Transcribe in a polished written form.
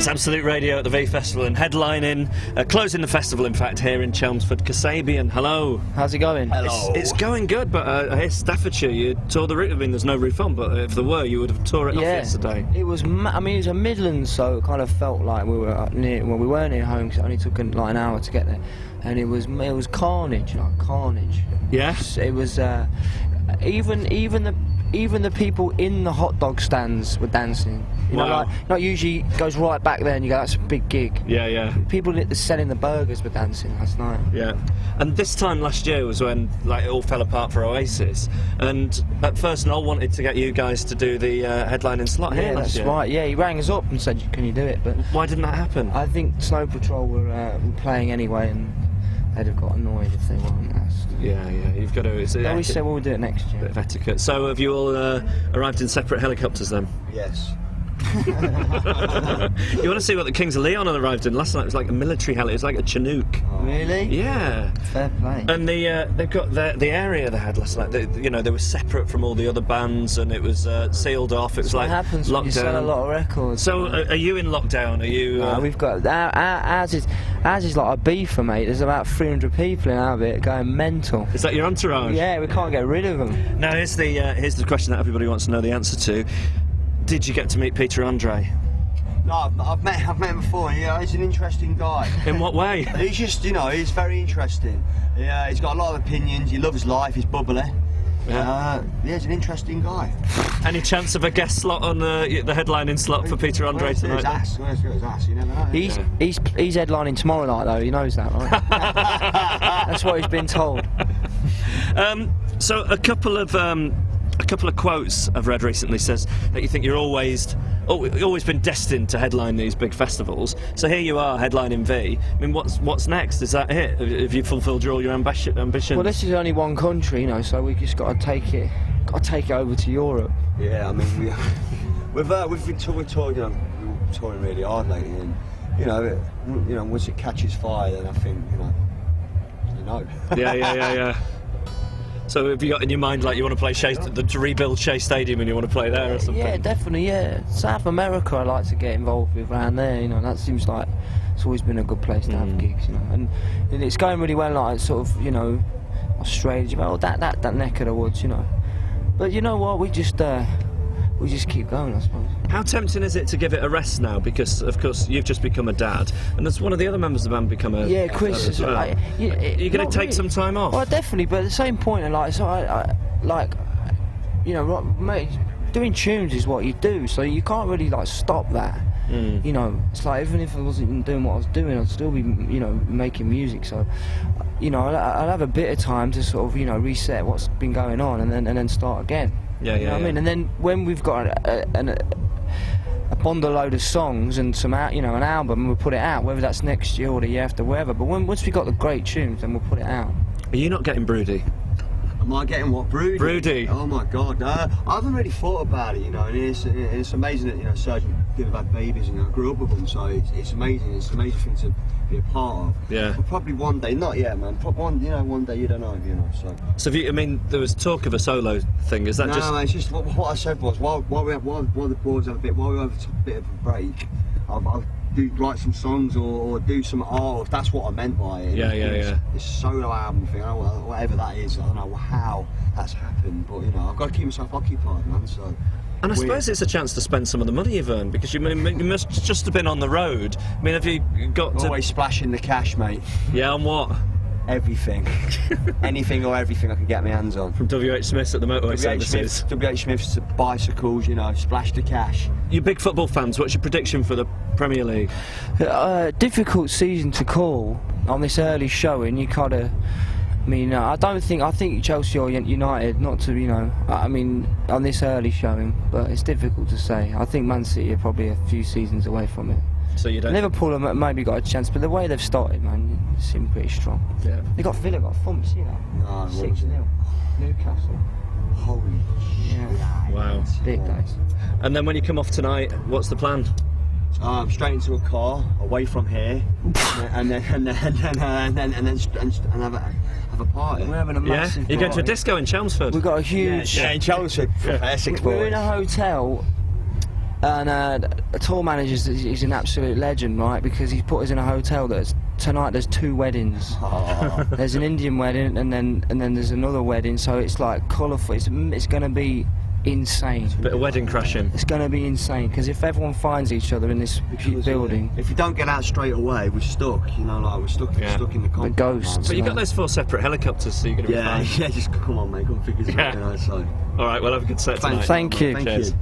It's Absolute Radio at the V Festival and headlining, closing the festival in fact, here in Chelmsford. Kasabian, hello. How's it going? Hello. It's going good, but I hear Staffordshire, you tore the roof. I mean, there's no roof on, but if there were, you would have tore it off yesterday. It was, I mean, it was a Midlands, so it kind of felt like we were near, well, we were near home, because it only took like an hour to get there. And it was carnage, like carnage. Yeah? It was, even the people in the hot dog stands were dancing. You know, like usually goes right back there and you go, that's a big gig. Yeah, yeah. People selling the burgers were dancing last night. Yeah. And this time last year was when like it all fell apart for Oasis. And at first Noel wanted to get you guys to do the headlining slot here last year. Yeah, that's right. Yeah, he rang us up and said, can you do it? But why didn't that happen? I think Snow Patrol were playing anyway, and they'd have got annoyed if they weren't asked. Yeah, you've got to... We said we'll do it next year. Bit of etiquette. So have you all arrived in separate helicopters then? Yes. You want to see what the Kings of Leon had arrived in? Last night it was like a military heli, it was like a Chinook. Oh. Really? Yeah. Fair play. And they've got the area they had last night, they were separate from all the other bands, and it was sealed off. It was like what happens lockdown. when you sell a lot of records. So are you in lockdown? Are you... No, we've got... Ours is like a beefer, mate. There's about 300 people in our bit going mental. Is that your entourage? Yeah, we can't get rid of them. Now here's the question that everybody wants to know the answer to. Did you get to meet Peter Andre? No, I've met him before. Yeah, he's an interesting guy. In what way? He's just, he's very interesting. Yeah, he's got a lot of opinions. He loves life. He's bubbly. Yeah, he's an interesting guy. Any chance of a guest slot on the headlining slot for Peter Andre tonight? Where's his ass? You never know. He's headlining tomorrow night though. He knows that, right? That's what he's been told. So a couple of quotes I've read recently says that you think you've always been destined to headline these big festivals. So here you are headlining V. I mean, what's next? Is that it? Have you fulfilled all your ambitions? Well, this is only one country, so we just got to take it over to Europe. Yeah, I mean we've been touring, we were touring really hard lately, and once it catches fire, then I think Yeah. So have you got in your mind like you want to play to rebuild Shea Stadium and you want to play there or something? Yeah, definitely. Yeah, South America I like to get involved with around there. That seems like it's always been a good place to have gigs. And it's going really well. Like sort of Australia, that neck of the woods. But you know what? We just keep going, I suppose. How tempting is it to give it a rest now? Because of course you've just become a dad, and there's one of the other members of the band become a Chris as well. You're going to take some time off. Well, definitely, but at the same point, mate, doing tunes is what you do, so you can't really stop that. It's like even if I wasn't doing what I was doing, I'd still be making music. So I'd have a bit of time to sort of reset what's been going on, and then start again. Yeah. I mean, and then when we've got a bundle load of songs and an album, and we'll put it out, whether that's next year or the year after, wherever. But once we've got the great tunes, then we'll put it out. Are you not getting broody? Am I getting what, broody? Broody. Oh my God, I haven't really thought about it, and it's amazing that Serge and Viv have had babies, and I grew up with them, so it's amazing. It's an amazing thing to be a part of. Yeah. But probably one day, not yet, man. One day you don't know, So there was talk of a solo thing. Is that just? No, it's just what I said was while the boards have while we have a bit of a break, I'll write some songs or do some art. That's what I meant by it. Yeah. This solo album thing, whatever that is, I don't know how that's happened, but I've got to keep myself occupied, man. So. And I suppose it's a chance to spend some of the money you've earned, because you must just have been on the road. I mean, have you got to... Always splashing the cash, mate. Yeah, on what? Everything. Anything or everything I can get my hands on. From WH Smith's at the motorway services. WH Smith's to bicycles, splash the cash. You big football fans, what's your prediction for the Premier League? Difficult season to call on this early showing. You kind of... I think Chelsea or United, not to, on this early showing, but it's difficult to say. I think Man City are probably a few seasons away from it. So you don't... Liverpool have maybe got a chance, but the way they've started, man, seem pretty strong. Yeah. Villa got a thump, see that? No, 6-0. Newcastle. Holy yeah. Wow. Big days. And then when you come off tonight, what's the plan? Straight into a car, away from here, and then have a party. We're having a massive You're going to a disco in Chelmsford? We've got a huge... Yeah, in Chelmsford. We're in a hotel And the tour manager is an absolute legend, right? Because he's put us in a hotel tonight there's 2 weddings. Oh. There's an Indian wedding and then there's another wedding. So it's like colourful. It's going to be insane. Bit of wedding crashing. It's going to be insane because if everyone finds each other in this building, if you don't get out straight away, we're stuck. You know, like we're stuck in the compound. ghosts. But you got those 4 separate helicopters, so you're going to be fine. Yeah, just come on, mate. Come figure it out. You know, so. All right, well, have a good set tonight. Thank you. Thank Cheers. you.